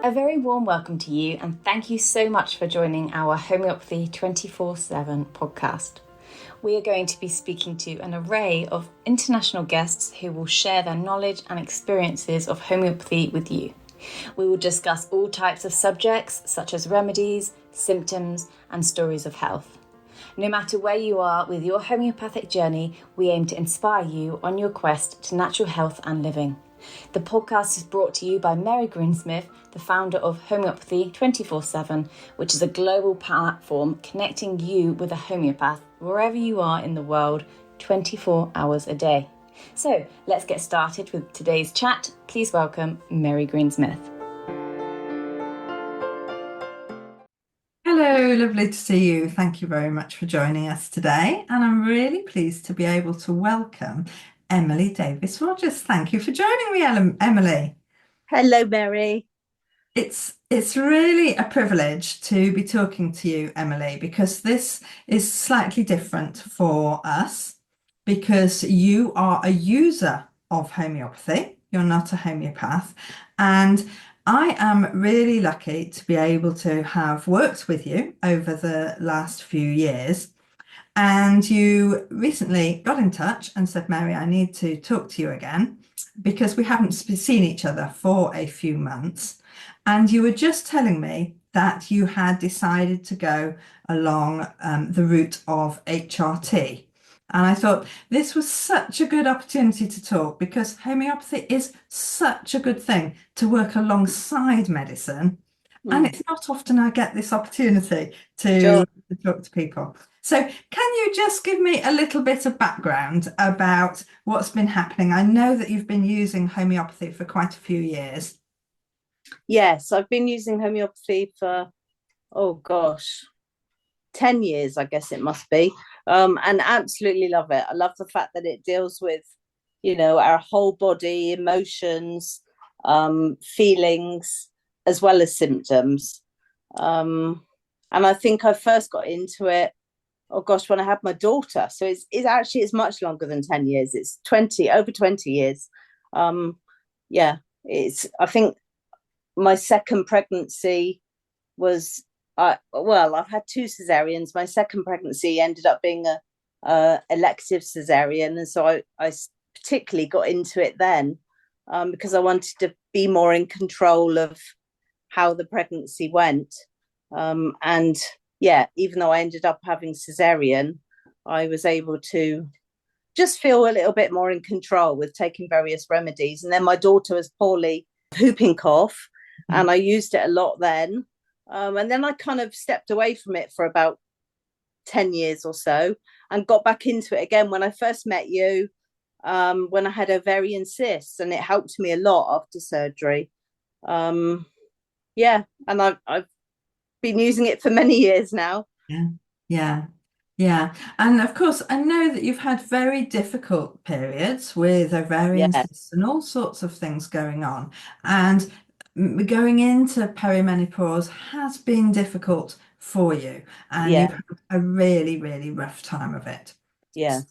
A very warm welcome to you, and thank you so much for joining our Homeopathy 24/7 podcast. We are going to be speaking to an array of international guests who will share their knowledge and experiences of homeopathy with you. We will discuss all types of subjects such as remedies, symptoms, and stories of health. No matter where you are with your homeopathic journey, we aim to inspire you on your quest to natural health and living. The podcast is brought to you by Mary Greensmith, the founder of Homeopathy 24/7, which is a global platform connecting you with a homeopath wherever you are in the world, 24 hours a day. So let's get started with today's chat. Please welcome Mary Greensmith. Hello, lovely to see you. Thank you very much for joining us today. And I'm really pleased to be able to welcome Emilie Davis Rogers. Thank you for joining me, Emilie. Hello, Mary. It's really a privilege to be talking to you, Emilie, because this is slightly different for us because you are a user of homeopathy. You're not a homeopath. And I am really lucky to be able to have worked with you over the last few years. And you recently got in touch and said, Mary, I need to talk to you again because we haven't seen each other for a few months. And you were just telling me that you had decided to go along the route of HRT. And I thought this was such a good opportunity to talk because homeopathy is such a good thing to work alongside medicine. And it's not often I get this opportunity to talk to people. So can you just give me a little bit of background about what's been happening? I know that you've been using homeopathy for quite a few years. Yes, I've been using homeopathy for, 10 years, I guess it must be. And absolutely love it. I love the fact that it deals with, our whole body, emotions, feelings, as well as symptoms. And I think I first got into it, when I had my daughter. So it's much longer than 10 years. It's over 20 years. I think my second pregnancy was, I've had two cesareans. My second pregnancy ended up being a elective cesarean. And so I particularly got into it then because I wanted to be more in control of how the pregnancy went. Even though I ended up having cesarean, I was able to just feel a little bit more in control with taking various remedies. And then my daughter was poorly, whooping cough, and I used it a lot then. And then I kind of stepped away from it for about 10 years or so and got back into it again when I first met you, when I had ovarian cysts, and it helped me a lot after surgery. And I've been using it for many years now. Yeah. And of course, I know that you've had very difficult periods with ovarian Yeah, cysts and all sorts of things going on. And going into perimenopause has been difficult for you, and you've yeah, had a really, really rough time of it. yeah,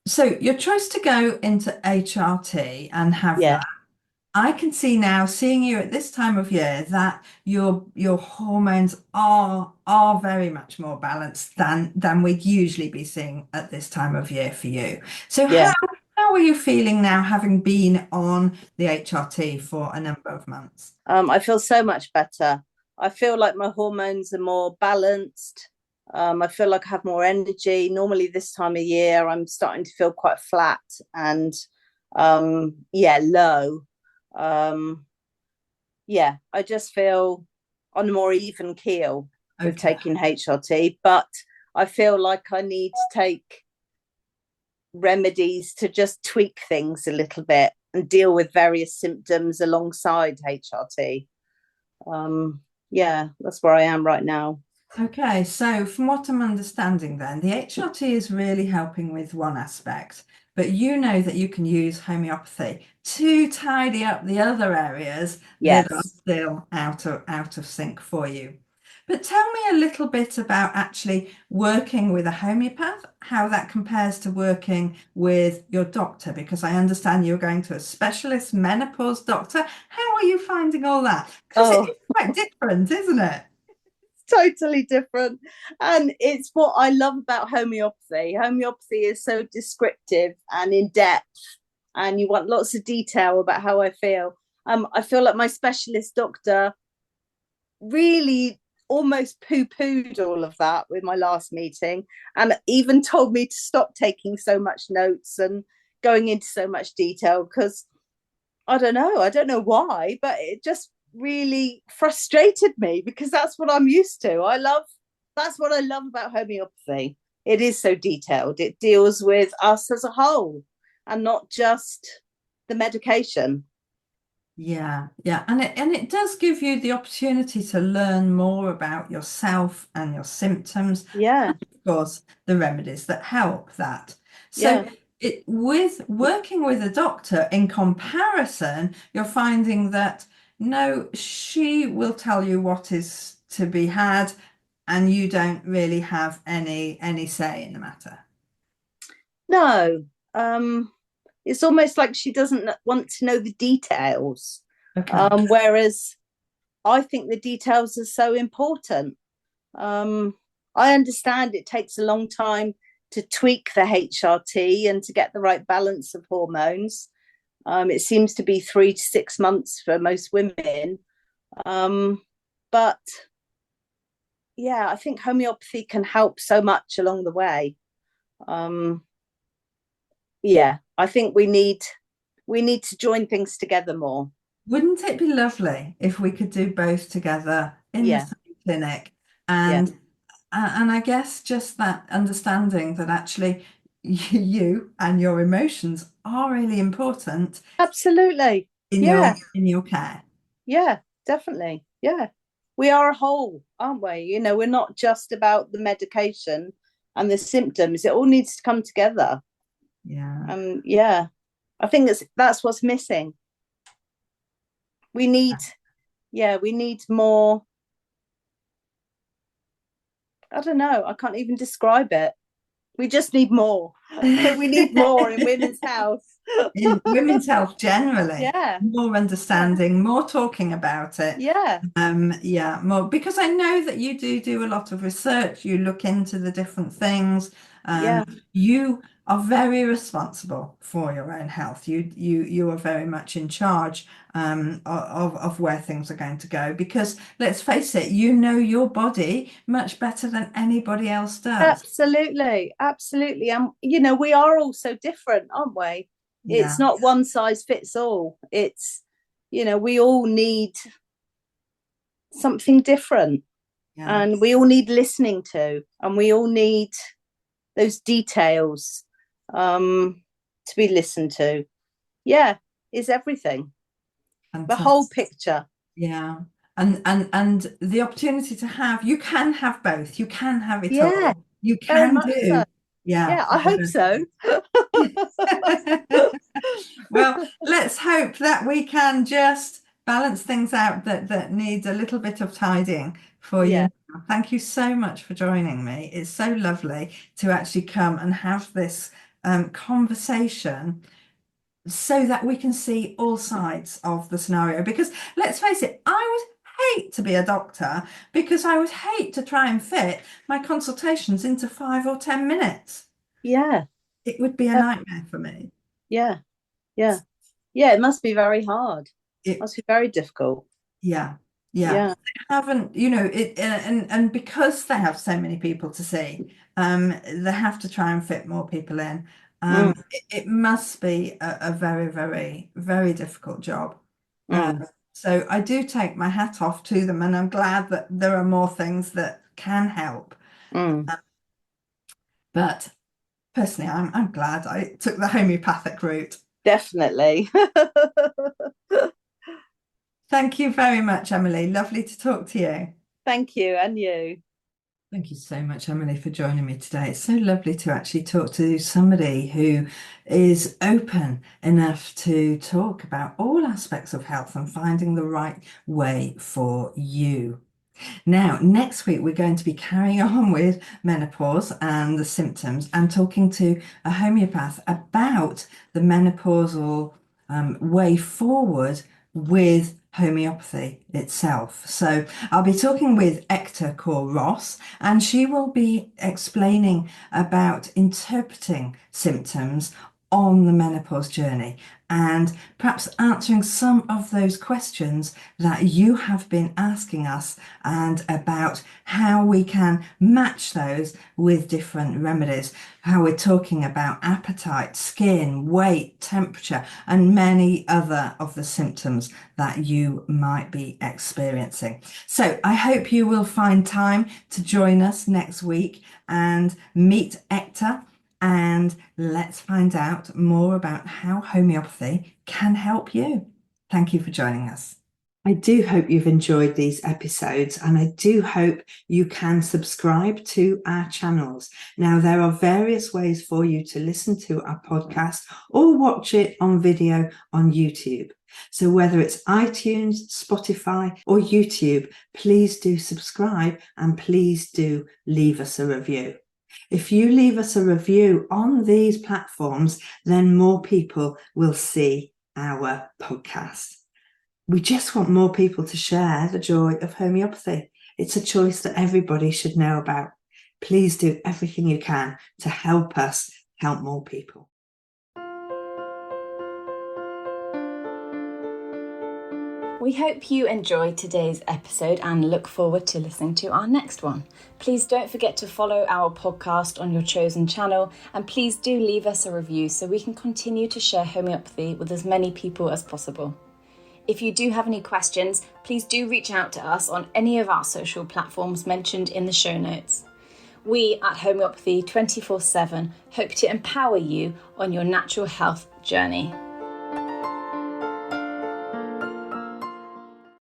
So your choice to go into HRT and have yeah, that, I can see now, seeing you at this time of year, that your hormones are very much more balanced than we'd usually be seeing at this time of year for you. So yeah. how are you feeling now, having been on the HRT for a number of months? I feel so much better. I feel like my hormones are more balanced. I feel like I have more energy. Normally, this time of year, I'm starting to feel quite flat and low. Um, I just feel on a more even keel with Okay. taking HRT, but I feel like I need to take remedies to just tweak things a little bit and deal with various symptoms alongside HRT. That's where I am right now. Okay, so from what I'm understanding then, the HRT is really helping with one aspect, but you know that you can use homeopathy to tidy up the other areas that are Yes. still out of sync for you. But tell me a little bit about actually working with a homeopath, how that compares to working with your doctor, because I understand you're going to a specialist menopause doctor. How are you finding all that? Because it Oh, is quite different, isn't it? totally different. And it's what I love about homeopathy. Homeopathy is so descriptive and in depth, and you want lots of detail about how I feel. I feel like my specialist doctor really almost poo-pooed all of that with my last meeting, and even told me to stop taking so much notes and going into so much detail, because I don't know why, but it just really frustrated me, because that's what I'm used to. That's what I love about homeopathy. It is so detailed. It deals with us as a whole and not just the medication. Yeah, yeah, and it does give you the opportunity to learn more about yourself and your symptoms, Yeah, of course, the remedies that help that. So yeah. with working with a doctor in comparison, you're finding that no, she will tell you what is to be had, and you don't really have any say in the matter. No, it's almost like she doesn't want to know the details. Okay. Whereas I think the details are so important. Um, I understand it takes a long time to tweak the HRT and to get the right balance of hormones. It seems to be 3 to 6 months for most women. But yeah, I think homeopathy can help so much along the way. Um, yeah, I think we need to join things together more. Wouldn't it be lovely if we could do both together in the Yeah, same clinic? yeah, And I guess just that understanding that actually you and your emotions are really important absolutely. in Yeah, your care. yeah, definitely. Yeah, we are a whole, aren't we? We're not just about the medication and the symptoms. It all needs to come together. Yeah. Yeah, I think that's what's missing. We need, yeah, we need more. I don't know. I can't even describe it. We just need more. We need more in women's health. In women's health generally, Yeah, more understanding, more talking about it. yeah, Yeah, more because I know that you do a lot of research, you look into the different things. yeah. You are very responsible for your own health. You are very much in charge of where things are going to go because let's face it, you know your body much better than anybody else does. Absolutely, absolutely. And we are all so different, aren't we? It's Yeah, not one size fits all. We all need something different, yeah, and we all need listening to, and we all need those details to be listened to. Yeah, is everything. The whole fantastic. picture. Yeah. And the opportunity to have, you can have both. You can have it Yeah, all. You very can much so. do. Yeah. Yeah, I hope so. Well, let's hope that we can just balance things out that need a little bit of tidying for Yeah, you. Thank you so much for joining me. It's so lovely to actually come and have this conversation so that we can see all sides of the scenario. Because let's face it, I would hate to be a doctor because I would hate to try and fit my consultations into 5 or 10 minutes. yeah, It would be a nightmare for me. yeah, yeah, yeah. It must be very hard. It, Must be very difficult. yeah, yeah. Yeah. They haven't, it, and because they have so many people to see, they have to try and fit more people in. Mm, It must be a very, very, very difficult job. mm, So I do take my hat off to them, and I'm glad that there are more things that can help. mm. But personally, I'm glad I took the homeopathic route. Definitely. Thank you very much, Emily. Lovely to talk to you. Thank you, and you. Thank you so much, Emily, for joining me today. It's so lovely to actually talk to somebody who is open enough to talk about all aspects of health and finding the right way for you. Now, next week, we're going to be carrying on with menopause and the symptoms and talking to a homeopath about the menopausal way forward with homeopathy itself. So I'll be talking with Ecta Ross, and she will be explaining about interpreting symptoms on the menopause journey and perhaps answering some of those questions that you have been asking us and about how we can match those with different remedies, how we're talking about appetite, skin, weight, temperature, and many other of the symptoms that you might be experiencing. So I hope you will find time to join us next week and meet Ecta, and let's find out more about how homeopathy can help you. Thank you for joining us. I do hope you've enjoyed these episodes, and I do hope you can subscribe to our channels. Now, there are various ways for you to listen to our podcast or watch it on video on YouTube. So whether it's iTunes, Spotify, or YouTube, please do subscribe and please do leave us a review. If you leave us a review on these platforms, then more people will see our podcast. We just want more people to share the joy of homeopathy. It's a choice that everybody should know about. Please do everything you can to help us help more people. We hope you enjoyed today's episode and look forward to listening to our next one. Please don't forget to follow our podcast on your chosen channel, and please do leave us a review so we can continue to share homeopathy with as many people as possible. If you do have any questions, please do reach out to us on any of our social platforms mentioned in the show notes. We at Homeopathy 24/7 hope to empower you on your natural health journey.